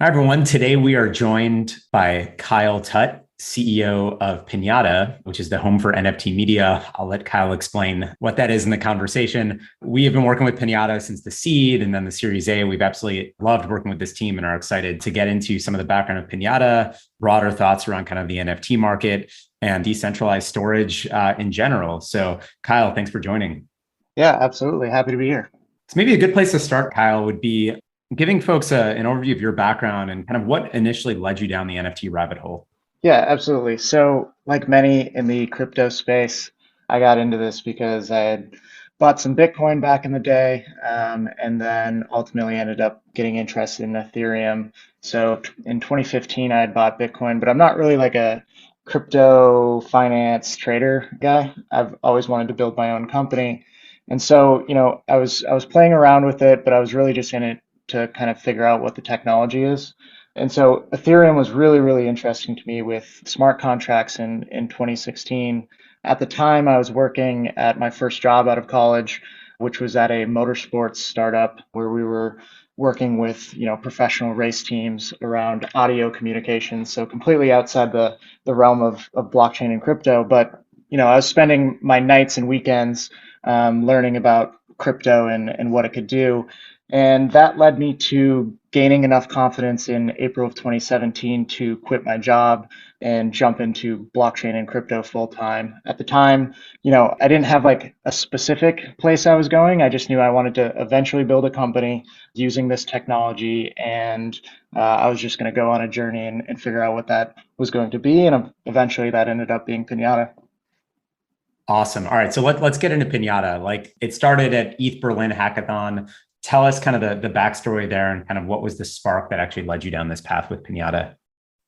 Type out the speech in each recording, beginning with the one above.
Hi, everyone. Today we are joined by Kyle Tut, CEO of Pinata, which is the home for NFT media. I'll let Kyle explain what that is in the conversation. We have been working with Pinata since the seed and then the Series A. We've absolutely loved working with this team and are excited to get into some of the background of Pinata, broader thoughts around kind of the NFT market and decentralized storage in general. So, Kyle, thanks for joining. Yeah, absolutely. Happy to be here. So maybe a good place to start, Kyle, would be giving folks an overview of your background and kind of what initially led you down the NFT rabbit hole. Yeah, absolutely. So, like many in the crypto space, I got into this because I had bought some Bitcoin back in the day, and then ultimately ended up getting interested in Ethereum. So, in 2015, I had bought Bitcoin, but I'm not really like a crypto finance trader guy. I've always wanted to build my own company. And so, I was playing around with it, but I was really just in it to kind of figure out what the technology is. And so Ethereum was really, really interesting to me with smart contracts in 2016. At the time, I was working at my first job out of college, which was at a motorsports startup where we were working with, professional race teams around audio communications. So completely outside the realm of blockchain and crypto. But, I was spending my nights and weekends learning about crypto and what it could do. And that led me to gaining enough confidence in April of 2017 to quit my job and jump into blockchain and crypto full time. At the time, I didn't have like a specific place I was going. I just knew I wanted to eventually build a company using this technology. And I was just going to go on a journey and figure out what that was going to be. And eventually that ended up being Pinata. Awesome. All right. So let's get into Pinata. Like it started at ETH Berlin Hackathon. Tell us kind of the backstory there and kind of what was the spark that actually led you down this path with Pinata.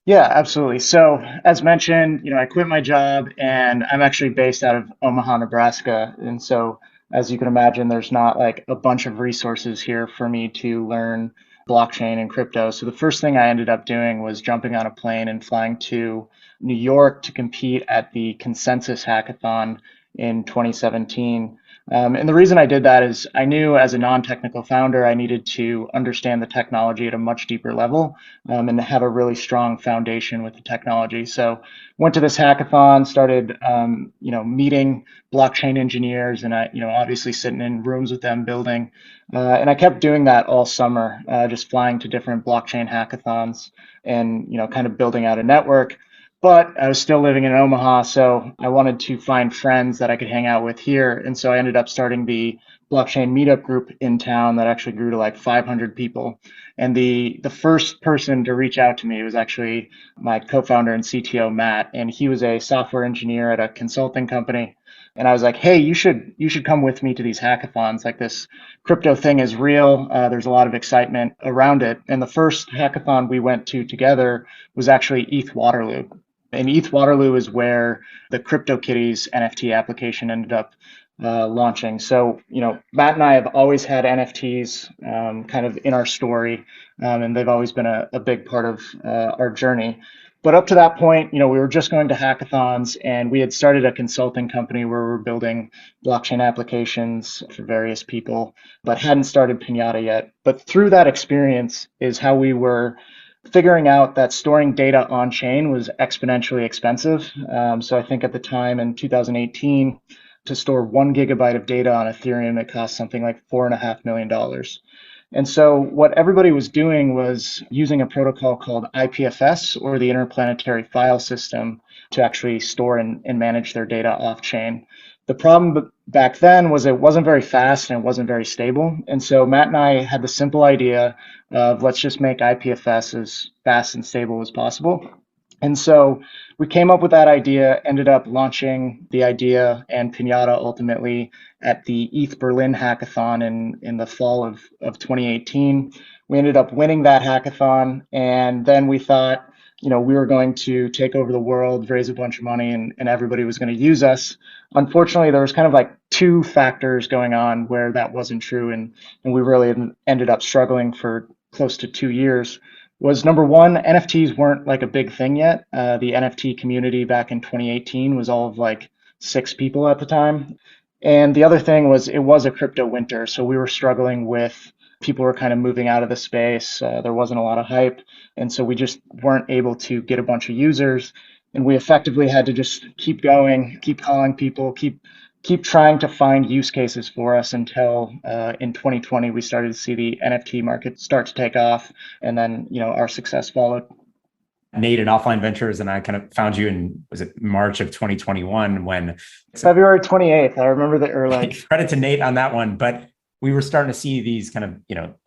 Yeah, absolutely. So, as mentioned, I quit my job and I'm actually based out of Omaha, Nebraska. And so, as you can imagine, there's not like a bunch of resources here for me to learn blockchain and crypto. So, the first thing I ended up doing was jumping on a plane and flying to New York to compete at the Consensus Hackathon in 2017. And the reason I did that is I knew as a non-technical founder, I needed to understand the technology at a much deeper level and have a really strong foundation with the technology. So went to this hackathon, started, meeting blockchain engineers and obviously sitting in rooms with them building. And I kept doing that all summer, just flying to different blockchain hackathons and, kind of building out a network. But I was still living in Omaha, so I wanted to find friends that I could hang out with here. And so I ended up starting the blockchain meetup group in town that actually grew to like 500 people. And the first person to reach out to me was actually my co-founder and CTO, Matt. And he was a software engineer at a consulting company. And I was like, hey, you should come with me to these hackathons. Like this crypto thing is real. There's a lot of excitement around it. And the first hackathon we went to together was actually ETH Waterloo. And ETH Waterloo is where the CryptoKitties NFT application ended up launching. So, Matt and I have always had NFTs kind of in our story, and they've always been a big part of our journey. But up to that point, we were just going to hackathons, and we had started a consulting company where we were building blockchain applications for various people, but hadn't started Pinata yet. But through that experience is how we were figuring out that storing data on chain was exponentially expensive. So I think at the time in 2018, to store 1 gigabyte of data on Ethereum, it cost something like $4.5 million. And so what everybody was doing was using a protocol called IPFS, or the Interplanetary File System, to actually store and manage their data off chain. The problem back then was it wasn't very fast and it wasn't very stable. And so Matt and I had the simple idea of let's just make IPFS as fast and stable as possible. And so we came up with that idea, ended up launching the idea and Pinata ultimately at the ETH Berlin hackathon in the fall of 2018. We ended up winning that hackathon. And then we thought, we were going to take over the world, raise a bunch of money, and everybody was going to use us. Unfortunately, there was kind of like two factors going on where that wasn't true. And we really ended up struggling for close to 2 years. Was number one, NFTs weren't like a big thing yet. The NFT community back in 2018 was all of like 6 people at the time. And the other thing was it was a crypto winter. So we were struggling with people were kind of moving out of the space. There wasn't a lot of hype. And so we just weren't able to get a bunch of users. And we effectively had to just keep going, keep calling people, keep trying to find use cases for us until in 2020 we started to see the NFT market start to take off, and then our success followed. Nate at Offline Ventures and I kind of found you in, was it March of 2021 when February 28th. I remember the like credit to Nate on that one, but we were starting to see these kind of,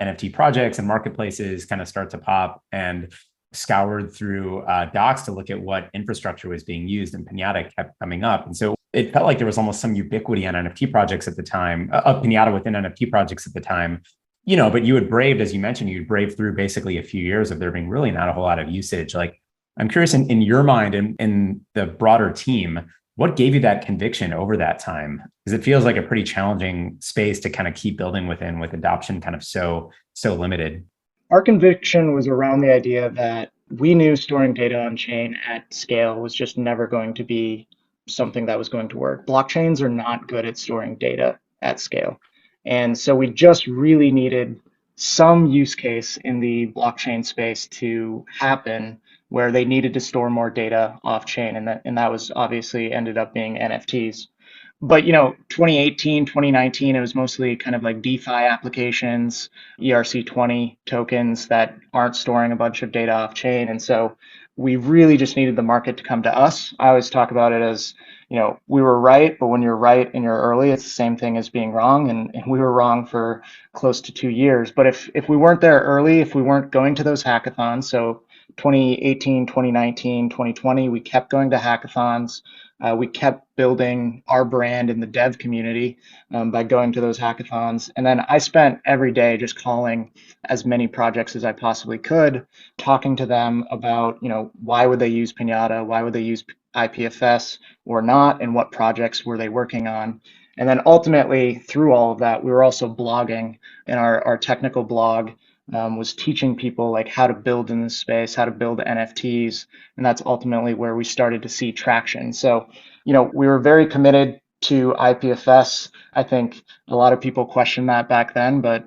NFT projects and marketplaces kind of start to pop, and scoured through docs to look at what infrastructure was being used, and Pinata kept coming up. And so it felt like there was almost some ubiquity on NFT projects at the time, of Pinata within NFT projects at the time. But you had braved, as you mentioned, you'd braved through basically a few years of there being really not a whole lot of usage. Like, I'm curious in your mind and in the broader team, what gave you that conviction over that time? Because it feels like a pretty challenging space to kind of keep building within, with adoption kind of so limited. Our conviction was around the idea that we knew storing data on chain at scale was just never going to be something that was going to work. Blockchains are not good at storing data at scale. And so we just really needed some use case in the blockchain space to happen where they needed to store more data off chain. And that was obviously ended up being NFTs. But 2018, 2019, it was mostly kind of like DeFi applications, ERC20 tokens that aren't storing a bunch of data off chain. And so we really just needed the market to come to us. I always talk about it as, we were right, but when you're right and you're early, it's the same thing as being wrong. And we were wrong for close to 2 years. But if we weren't there early, if we weren't going to those hackathons, so 2018, 2019, 2020, we kept going to hackathons. We kept building our brand in the dev community by going to those hackathons. And then I spent every day just calling as many projects as I possibly could, talking to them about, why would they use Pinata? Why would they use IPFS or not? And what projects were they working on? And then ultimately, through all of that, we were also blogging, and our technical blog was teaching people like how to build in this space, how to build NFTs. And that's ultimately where we started to see traction. So, we were very committed to IPFS. I think a lot of people questioned that back then, but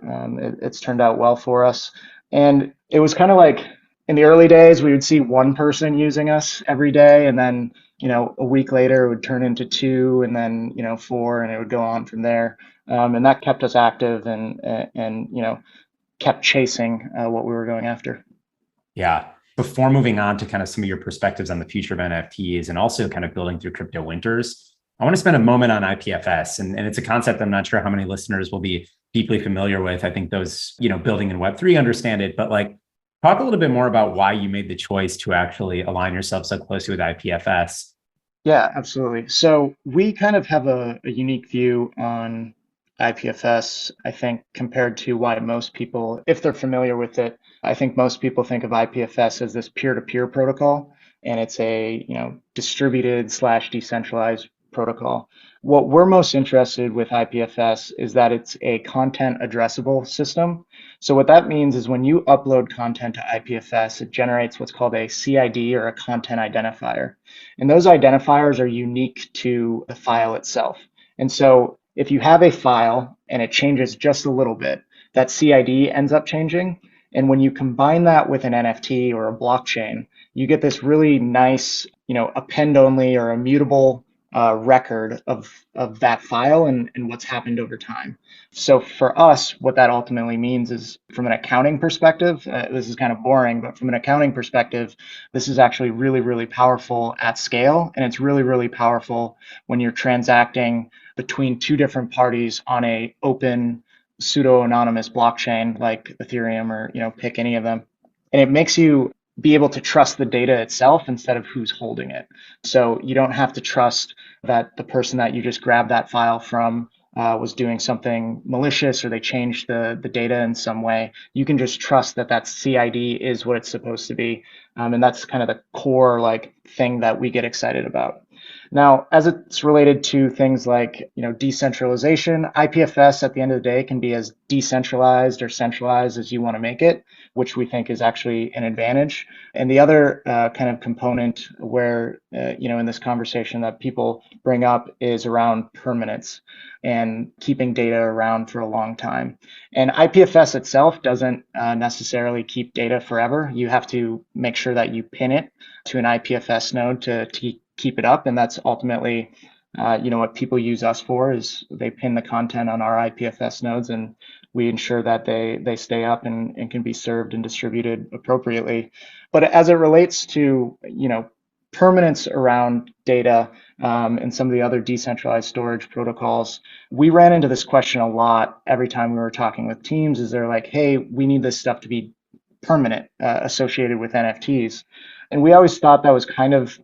it's turned out well for us. And it was kind of like in the early days, we would see one person using us every day. And then, a week later, it would turn into two, and then, four, and it would go on from there. And that kept us active and kept chasing what we were going after. Yeah. Before moving on to kind of some of your perspectives on the future of NFTs and also kind of building through crypto winters, I want to spend a moment on IPFS. And it's a concept I'm not sure how many listeners will be deeply familiar with. I think those, building in Web3 understand it, but like, talk a little bit more about why you made the choice to actually align yourself so closely with IPFS. Yeah, absolutely. So we kind of have a unique view on IPFS, I think, compared to why most people, if they're familiar with it, I think most people think of IPFS as this peer-to-peer protocol, and it's a, distributed slash decentralized protocol. What we're most interested with IPFS is that it's a content addressable system. So what that means is when you upload content to IPFS, it generates what's called a CID, or a content identifier. And those identifiers are unique to the file itself. And so if you have a file and it changes just a little bit, that CID ends up changing. And when you combine that with an NFT or a blockchain, you get this really nice, append only or immutable record of that file and what's happened over time. So for us, what that ultimately means is, from an accounting perspective, this is kind of boring, but from an accounting perspective, this is actually really, really powerful at scale. And it's really, really powerful when you're transacting between two different parties on a open pseudo-anonymous blockchain like Ethereum, or pick any of them. And it makes you be able to trust the data itself instead of who's holding it. So you don't have to trust that the person that you just grabbed that file from was doing something malicious, or they changed the data in some way. You can just trust that that CID is what it's supposed to be. And that's kind of the core thing that we get excited about. Now, as it's related to things like, decentralization, IPFS at the end of the day can be as decentralized or centralized as you want to make it, which we think is actually an advantage. And the other kind of component where, in this conversation that people bring up is around permanence and keeping data around for a long time. And IPFS itself doesn't necessarily keep data forever. You have to make sure that you pin it to an IPFS node to keep it up, and that's ultimately what people use us for is they pin the content on our IPFS nodes, and we ensure that they stay up and can be served and distributed appropriately. But as it relates to permanence around data and some of the other decentralized storage protocols, we ran into this question a lot every time we were talking with teams. Is they're like, hey, we need this stuff to be permanent associated with NFTs. And we always thought that was kind of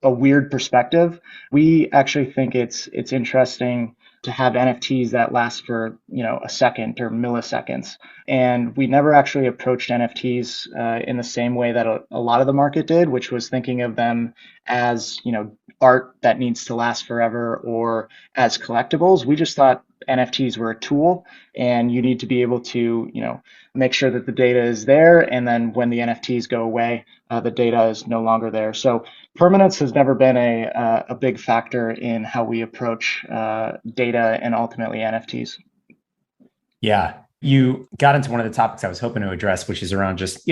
a weird perspective. We actually think it's interesting to have NFTs that last for a second or milliseconds. And we never actually approached NFTs in the same way that a lot of the market did, which was thinking of them as art that needs to last forever or as collectibles. We just thought NFTs were a tool, and you need to be able to make sure that the data is there, and then when the NFTs go away, the data is no longer there. So permanence has never been a big factor in how we approach data and ultimately NFTs. Yeah. You got into one of the topics I was hoping to address, which is around just,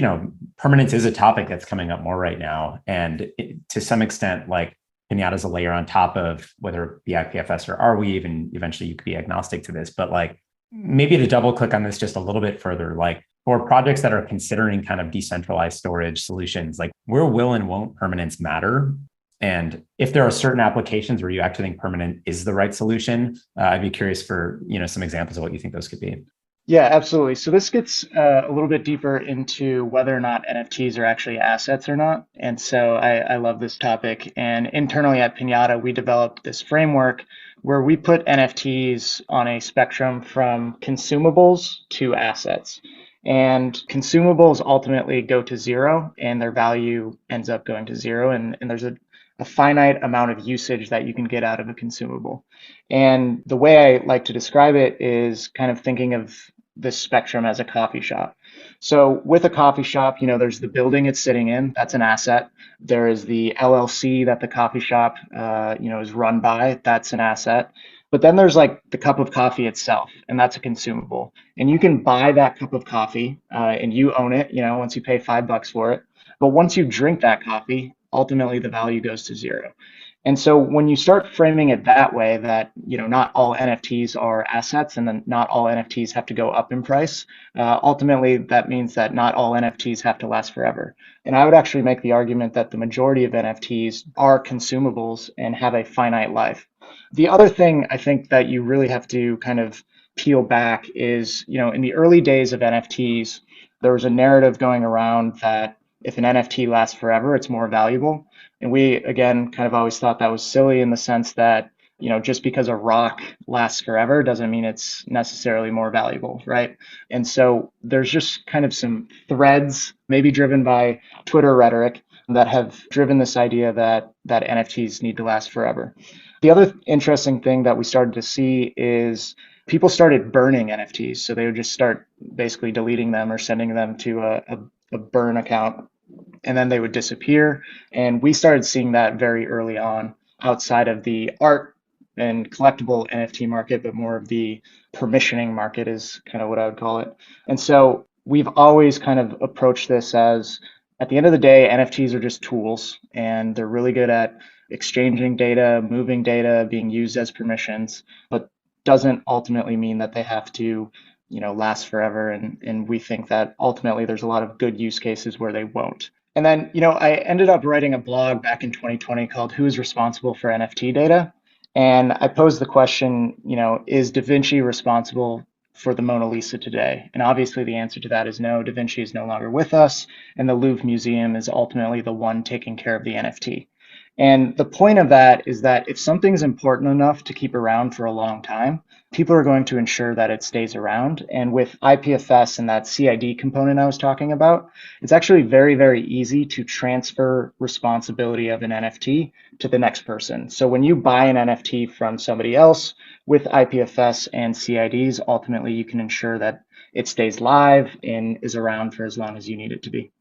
permanence is a topic that's coming up more right now. And to some extent, like Pinata is a layer on top of whether it be IPFS or Arweave, and eventually you could be agnostic to this. But like maybe to double click on this just a little bit further, like for projects that are considering kind of decentralized storage solutions, like where will and won't permanence matter? And if there are certain applications where you actually think permanent is the right solution, I'd be curious for some examples of what you think those could be. Yeah, absolutely. So this gets a little bit deeper into whether or not NFTs are actually assets or not. And so I love this topic. And internally at Pinata, we developed this framework where we put NFTs on a spectrum from consumables to assets. And consumables ultimately go to zero, and their value ends up going to zero. And there's a finite amount of usage that you can get out of a consumable. And the way I like to describe it is kind of thinking of this spectrum as a coffee shop. So with a coffee shop, there's the building it's sitting in, that's an asset. There is the LLC that the coffee shop, is run by, that's an asset. But then there's like the cup of coffee itself, and that's a consumable. And you can buy that cup of coffee, and you own it, once you pay $5 for it. But once you drink that coffee, ultimately the value goes to zero. And so when you start framing it that way, that not all NFTs are assets, and then not all NFTs have to go up in price, ultimately that means that not all NFTs have to last forever. And I would actually make the argument that the majority of NFTs are consumables and have a finite life. The other thing I think that you really have to kind of peel back is, in the early days of NFTs, there was a narrative going around that if an NFT lasts forever, it's more valuable. And we, again, kind of always thought that was silly in the sense that, just because a rock lasts forever doesn't mean it's necessarily more valuable, right? And so there's just kind of some threads, maybe driven by Twitter rhetoric, that have driven this idea that NFTs need to last forever. The other interesting thing that we started to see is people started burning NFTs. So they would just start basically deleting them or sending them to a burn account, and then they would disappear. And we started seeing that very early on outside of the art and collectible NFT market, but more of the permissioning market is kind of what I would call it. And so we've always kind of approached this as, at the end of the day, NFTs are just tools, and they're really good at exchanging data, moving data, being used as permissions, but doesn't ultimately mean that they have to last forever. And we think that ultimately there's a lot of good use cases where they won't. And then, I ended up writing a blog back in 2020 called Who is Responsible for NFT Data? And I posed the question, is Da Vinci responsible for the Mona Lisa today? And obviously the answer to that is no. Da Vinci is no longer with us, and the Louvre Museum is ultimately the one taking care of the NFT. And the point of that is that if something's important enough to keep around for a long time, people are going to ensure that it stays around. And with IPFS and that CID component I was talking about, it's actually very, very easy to transfer responsibility of an NFT to the next person. So when you buy an NFT from somebody else with IPFS and CIDs, ultimately you can ensure that it stays live and is around for as long as you need it to be.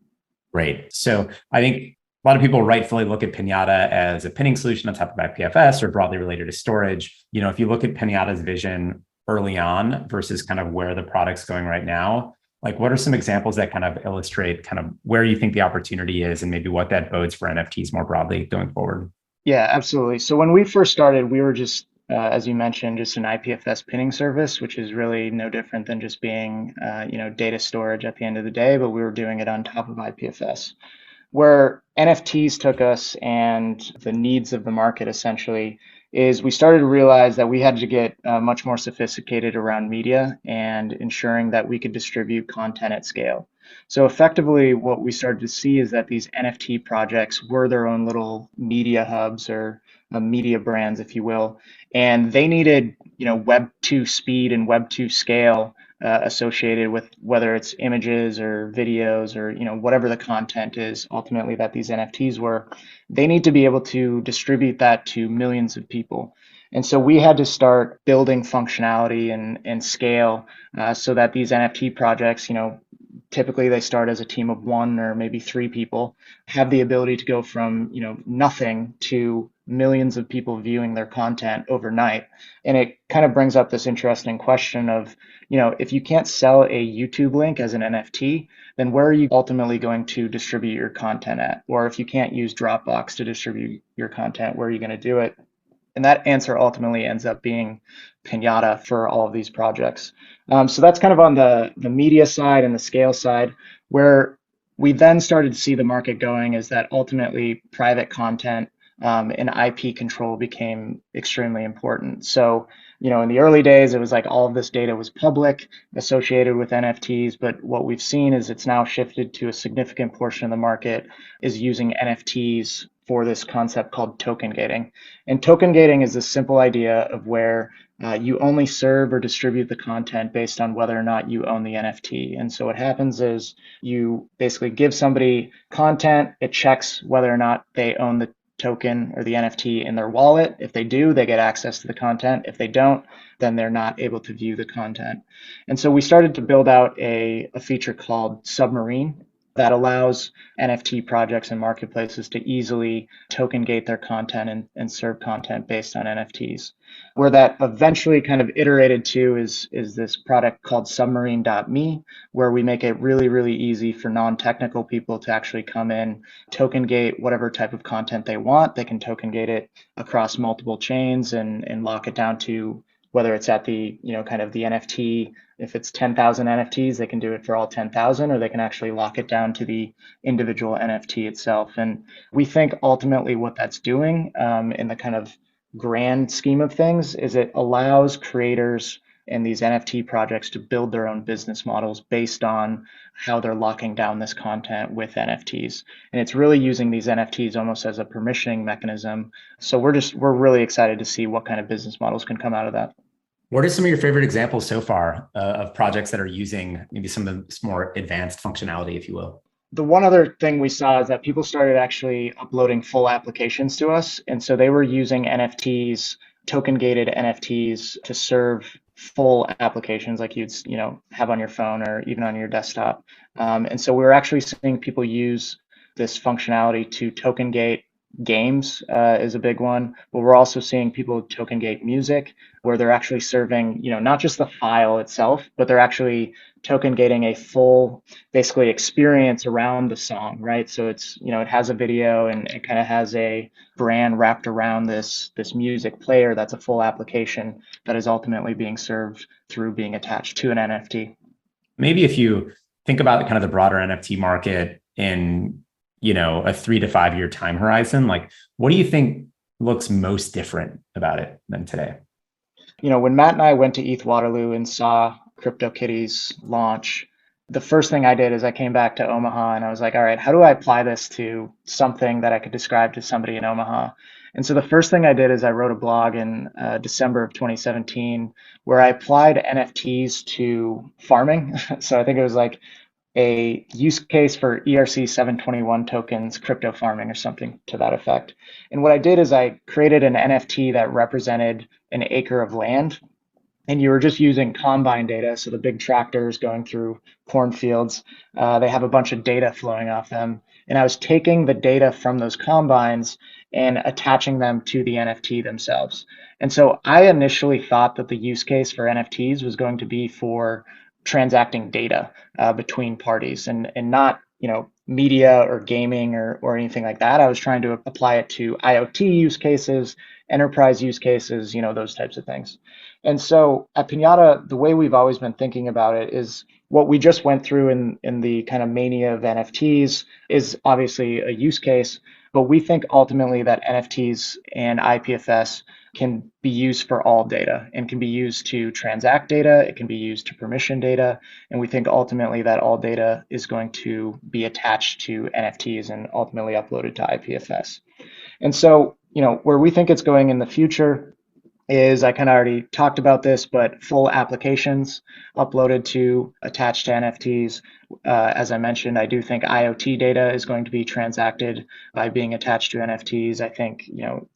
Great. So I think a lot of people rightfully look at Pinata as a pinning solution on top of IPFS or broadly related to storage. If you look at Pinata's vision early on versus kind of where the product's going right now, like what are some examples that kind of illustrate kind of where you think the opportunity is and maybe what that bodes for NFTs more broadly going forward? Yeah, absolutely. So when we first started, we were just, as you mentioned, just an IPFS pinning service, which is really no different than just being, data storage at the end of the day, but we were doing it on top of IPFS. Where NFTs took us and the needs of the market essentially is we started to realize that we had to get much more sophisticated around media and ensuring that we could distribute content at scale. So effectively, what we started to see is that these NFT projects were their own little media hubs or media brands, if you will, and they needed, Web 2 speed and Web 2 scale associated with whether it's images or videos or whatever the content is ultimately that these NFTs were. They need to be able to distribute that to millions of people. And so we had to start building functionality and scale so that these NFT projects, typically they start as a team of one or maybe three people, have the ability to go from nothing to millions of people viewing their content overnight. And it kind of brings up this interesting question of, if you can't sell a YouTube link as an NFT, then where are you ultimately going to distribute your content at? Or if you can't use Dropbox to distribute your content, where are you going to do it? And that answer ultimately ends up being Pinata for all of these projects. So that's kind of on the media side and the scale side. Where we then started to see the market going is that ultimately private content and IP control became extremely important. So, in the early days, it was like all of this data was public associated with NFTs, but what we've seen is it's now shifted to a significant portion of the market is using NFTs for this concept called token gating. And token gating is a simple idea of where you only serve or distribute the content based on whether or not you own the NFT. And so what happens is you basically give somebody content, it checks whether or not they own the token or the NFT in their wallet. If they do, they get access to the content. If they don't, then they're not able to view the content. And so we started to build out a feature called Submarine that allows NFT projects and marketplaces to easily token gate their content and serve content based on NFTs. Where that eventually kind of iterated to is this product called submarine.me, where we make it really, really easy for non-technical people to actually come in, token gate whatever type of content they want. They can token gate it across multiple chains and lock it down to whether it's at the, kind of the NFT. If it's 10,000 NFTs, they can do it for all 10,000, or they can actually lock it down to the individual NFT itself. And we think ultimately what that's doing in the kind of grand scheme of things is it allows creators and these NFT projects to build their own business models based on how they're locking down this content with NFTs. And it's really using these NFTs almost as a permissioning mechanism. So we're really excited to see what kind of business models can come out of that. What are some of your favorite examples so far of projects that are using maybe some of this more advanced functionality, if you will? The one other thing we saw is that people started actually uploading full applications to us. And so they were using NFTs, token gated NFTs to serve full applications like you'd, have on your phone or even on your desktop. And so we were actually seeing people use this functionality to token gate games is a big one, but we're also seeing people token gate music where they're actually serving, not just the file itself, but they're actually token gating a full basically experience around the song, right? So it's, it has a video and it kind of has a brand wrapped around this music player that's a full application that is ultimately being served through being attached to an NFT. Maybe if you think about kind of the broader NFT market in a 3 to 5 year time horizon, like what do you think looks most different about it than today? When Matt and I went to ETH Waterloo and saw CryptoKitties launch, the first thing I did is I came back to Omaha and I was like, all right, how do I apply this to something that I could describe to somebody in Omaha? And so the first thing I did is I wrote a blog in December of 2017 where I applied NFTs to farming. So I think it was like a use case for ERC 721 tokens, crypto farming, or something to that effect. And what I did is I created an NFT that represented an acre of land, and you were just using combine data, so the big tractors going through cornfields, they have a bunch of data flowing off them. And I was taking the data from those combines and attaching them to the NFT themselves. And so I initially thought that the use case for NFTs was going to be for transacting data between parties and not, media or gaming or anything like that. I was trying to apply it to IoT use cases, enterprise use cases, those types of things. And so at Pinata, the way we've always been thinking about it is what we just went through in the kind of mania of NFTs is obviously a use case, but we think ultimately that NFTs and IPFS can be used for all data and can be used to transact data. It can be used to permission data. And we think ultimately that all data is going to be attached to NFTs and ultimately uploaded to IPFS. And so, where we think it's going in the future is I kind of already talked about this, but full applications uploaded to attached to NFTs. As I mentioned, I do think IoT data is going to be transacted by being attached to NFTs. I think,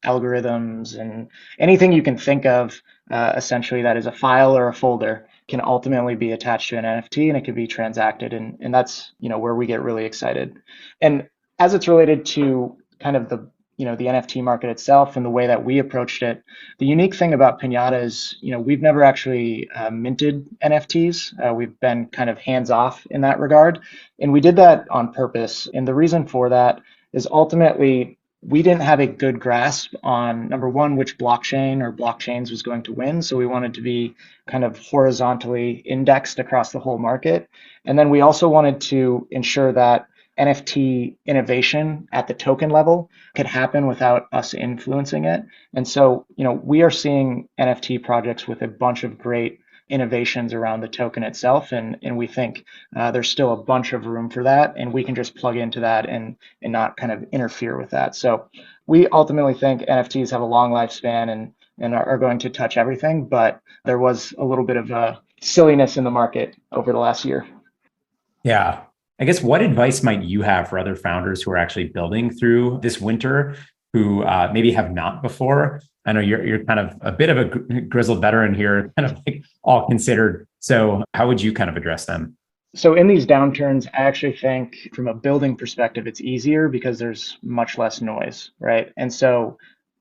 algorithms and anything you can think of essentially that is a file or a folder can ultimately be attached to an NFT and it can be transacted. And that's, where we get really excited. And as it's related to kind of the NFT market itself and the way that we approached it. The unique thing about Pinata is, we've never actually minted NFTs. We've been kind of hands off in that regard. And we did that on purpose. And the reason for that is ultimately we didn't have a good grasp on, number one, which blockchain or blockchains was going to win. So we wanted to be kind of horizontally indexed across the whole market. And then we also wanted to ensure that NFT innovation at the token level could happen without us influencing it. And so, we are seeing NFT projects with a bunch of great innovations around the token itself. And we think there's still a bunch of room for that. And we can just plug into that and not kind of interfere with that. So we ultimately think NFTs have a long lifespan and are going to touch everything. But there was a little bit of silliness in the market over the last year. Yeah. I guess what advice might you have for other founders who are actually building through this winter, who maybe have not before? I know you're kind of a bit of a grizzled veteran here, kind of like all considered. So how would you kind of address them? So in these downturns, I actually think from a building perspective, it's easier because there's much less noise, right? And so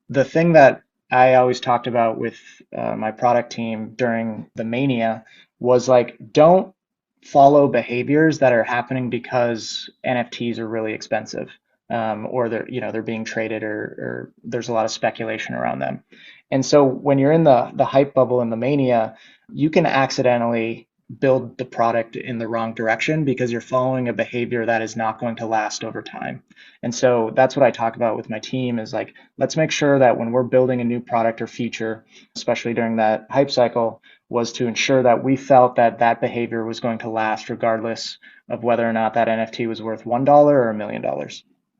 the thing that I always talked about with my product team during the mania was like, don't follow behaviors that are happening because NFTs are really expensive, or they're being traded or there's a lot of speculation around them. And so when you're in the hype bubble and the mania, you can accidentally build the product in the wrong direction because you're following a behavior that is not going to last over time. And so that's what I talk about with my team is like, let's make sure that when we're building a new product or feature, especially during that hype cycle, was to ensure that we felt that behavior was going to last regardless of whether or not that NFT was worth $1 or $1 million.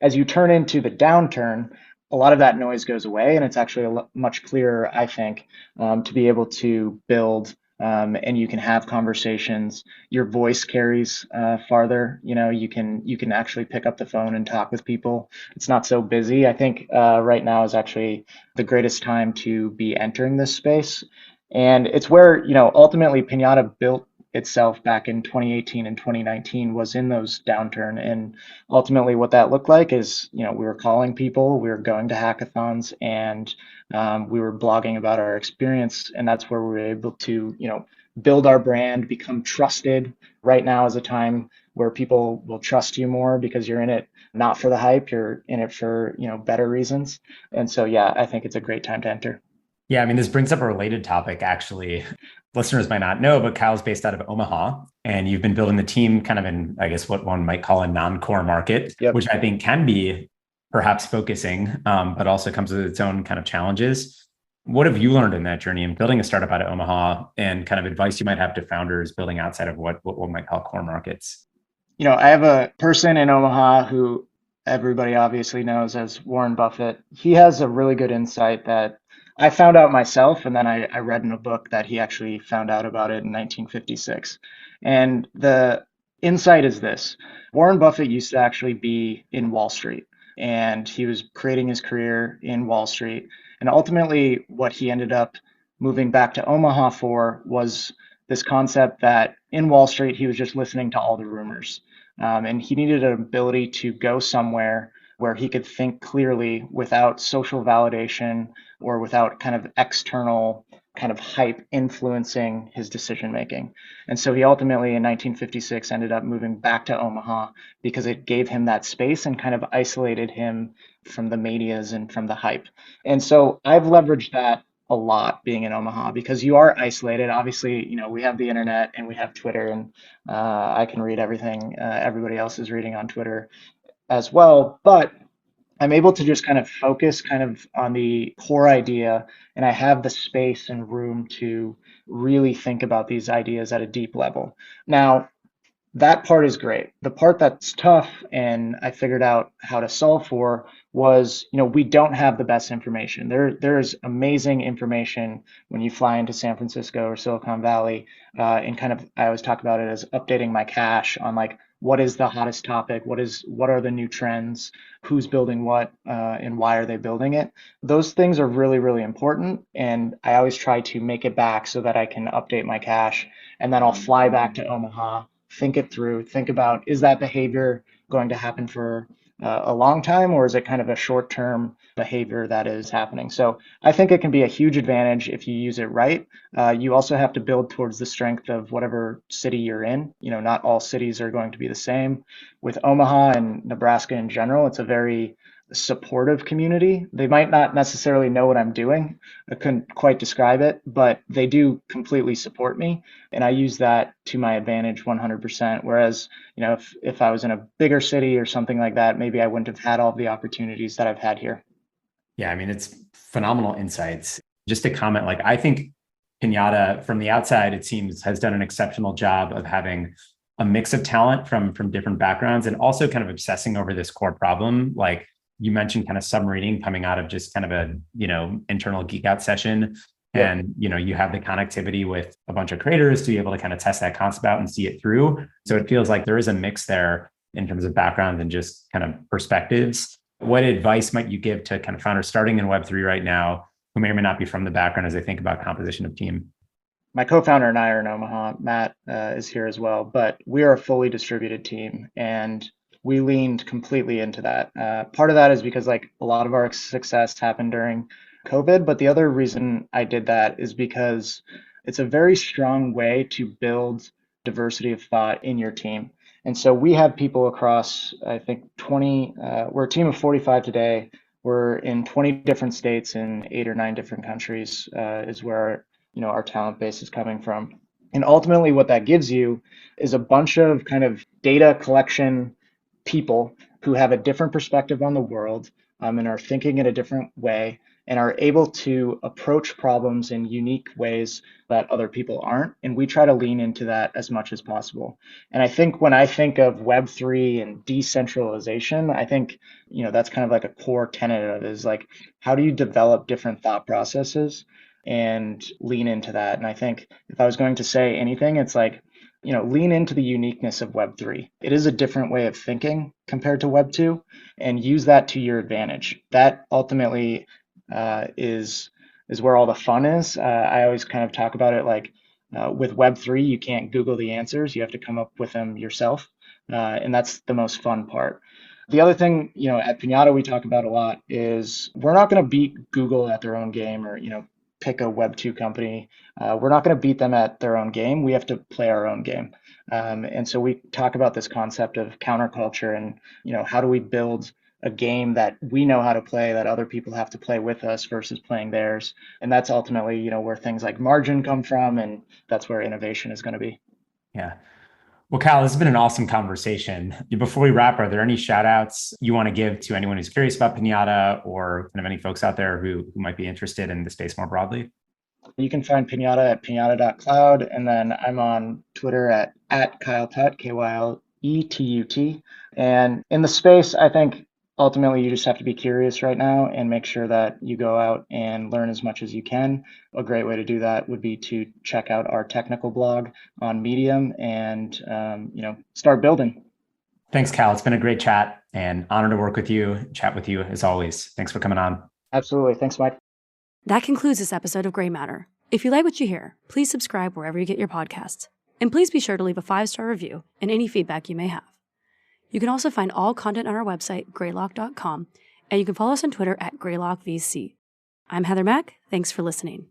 As you turn into the downturn, a lot of that noise goes away, and it's actually much clearer, I think, to be able to build and you can have conversations. Your voice carries farther. You can actually pick up the phone and talk with people. It's not so busy. I think right now is actually the greatest time to be entering this space. And it's where, ultimately Pinata built itself back in 2018 and 2019 was in those downturn. And ultimately what that looked like is, we were calling people, we were going to hackathons, and we were blogging about our experience. And that's where we were able to, build our brand, become trusted. Right now is a time where people will trust you more because you're in it not for the hype, you're in it for, better reasons. And so, yeah, I think it's a great time to enter. Yeah, I mean, this brings up a related topic, actually. Listeners might not know, but Kyle's based out of Omaha, and you've been building the team kind of in, I guess, what one might call a non-core market, Yep. which I think can be perhaps focusing, but also comes with its own kind of challenges. What have you learned in that journey in building a startup out of Omaha and kind of advice you might have to founders building outside of what we might call core markets? I have a person in Omaha who everybody obviously knows as Warren Buffett. He has a really good insight that I found out myself, and then I read in a book that he actually found out about it in 1956. And the insight is this: Warren Buffett used to actually be in Wall Street, and he was creating his career in Wall Street. And ultimately, what he ended up moving back to Omaha for was this concept that in Wall Street, he was just listening to all the rumors. And he needed an ability to go somewhere where he could think clearly without social validation or without kind of external kind of hype influencing his decision making. And so he ultimately in 1956 ended up moving back to Omaha because it gave him that space and kind of isolated him from the medias and from the hype. And so I've leveraged that a lot being in Omaha because you are isolated. Obviously, we have the internet and we have Twitter, and I can read everything everybody else is reading on Twitter as well. But I'm able to just kind of focus kind of on the core idea, and I have the space and room to really think about these ideas at a deep level. Now, that part is great. The part that's tough and I figured out how to solve for was, we don't have the best information. There's amazing information when you fly into San Francisco or Silicon Valley, and kind of I always talk about it as updating my cache on like what is the hottest topic, what are the new trends, who's building what, and why are they building it. Those things are really, really important, and I always try to make it back so that I can update my cache, and then I'll fly back to Omaha, think it through, think about, is that behavior going to happen for a long time, or is it kind of a short term behavior that is happening? So I think it can be a huge advantage if you use it right. You also have to build towards the strength of whatever city you're in. Not all cities are going to be the same. With Omaha and Nebraska in general, it's a very supportive community. They might not necessarily know what I'm doing. I couldn't quite describe it, but they do completely support me. And I use that to my advantage 100%. Whereas, if I was in a bigger city or something like that, maybe I wouldn't have had all the opportunities that I've had here. Yeah, I mean, it's phenomenal insights. Just to comment, like, I think Pinata from the outside, it seems, has done an exceptional job of having a mix of talent from different backgrounds and also kind of obsessing over this core problem. Like you mentioned, kind of submarine coming out of just kind of a, internal geek out session. Yep. And, you have the connectivity with a bunch of creators to be able to kind of test that concept out and see it through. So it feels like there is a mix there in terms of background and just kind of perspectives. What advice might you give to kind of founders starting in Web3 right now who may or may not be from the background as they think about composition of team? My co-founder and I are in Omaha. Matt is here as well, but we are a fully distributed team, and we leaned completely into that. Part of that is because like a lot of our success happened during COVID, but the other reason I did that is because it's a very strong way to build diversity of thought in your team. And so we have people across, I think, 20, we're a team of 45 today. We're in 20 different states in 8 or 9 different countries, is where our talent base is coming from. And ultimately, what that gives you is a bunch of kind of data collection people who have a different perspective on the world, and are thinking in a different way and are able to approach problems in unique ways that other people aren't. And we try to lean into that as much as possible. And I think when I think of Web3 and decentralization, I think, that's kind of like a core tenet of it is like, how do you develop different thought processes and lean into that? And I think if I was going to say anything, it's like, lean into the uniqueness of Web3. It is a different way of thinking compared to Web2, and use that to your advantage. That ultimately is where all the fun is. I always kind of talk about it like with Web3, you can't Google the answers. You have to come up with them yourself. And that's the most fun part. The other thing, at Pinata we talk about a lot is we're not going to beat Google at their own game, or, pick a Web2 company. We're not going to beat them at their own game. We have to play our own game. And so we talk about this concept of counterculture and, how do we build a game that we know how to play that other people have to play with us versus playing theirs. And that's ultimately, where things like margin come from. And that's where innovation is going to be. Yeah. Well, Kyle, this has been an awesome conversation. Before we wrap, are there any shout outs you want to give to anyone who's curious about Pinata or kind of any folks out there who might be interested in the space more broadly? You can find Pinata at pinata.cloud, and then I'm on Twitter at Kyle Tut, KYLETUT. And in the space, I think ultimately you just have to be curious right now and make sure that you go out and learn as much as you can. A great way to do that would be to check out our technical blog on Medium and start building. Thanks, Cal. It's been a great chat and honor to work with you, chat with you as always. Thanks for coming on. Absolutely. Thanks, Mike. That concludes this episode of Gray Matter. If you like what you hear, please subscribe wherever you get your podcasts. And please be sure to leave a 5-star review and any feedback you may have. You can also find all content on our website, greylock.com, and you can follow us on Twitter at GreylockVC. I'm Heather Mack. Thanks for listening.